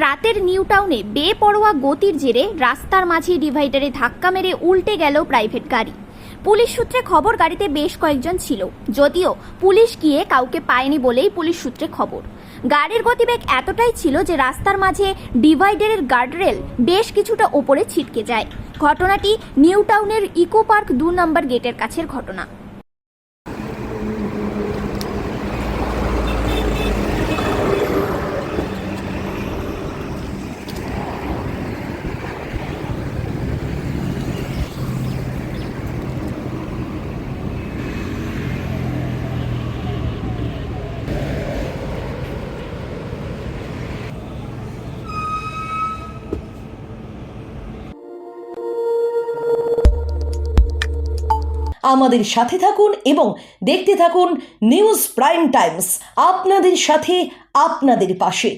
রাতের নিউ টাউনে বেপরোয়া গতির জেরে রাস্তার মাঝে ডিভাইডারে ধাক্কা মেরে উল্টে গেল প্রাইভেট গাড়ি। পুলিশ সূত্রে খবর গাড়িতে বেশ কয়েকজন ছিল, যদিও পুলিশ গিয়ে কাউকে পায়নি বলেই পুলিশ সূত্রে খবর। গাড়ির গতিবেগ এতটাই ছিল যে রাস্তার মাঝে ডিভাইডারের গার্ডরেল বেশ কিছুটা ওপরে ছিটকে যায়। ঘটনাটি নিউ টাউনের ইকো পার্ক 2 নম্বর গেটের কাছের ঘটনা। আমাদের সাথে থাকুন এবং দেখতে থাকুন নিউজ প্রাইম টাইমস, আপনাদের সাথে আপনাদের পাশে।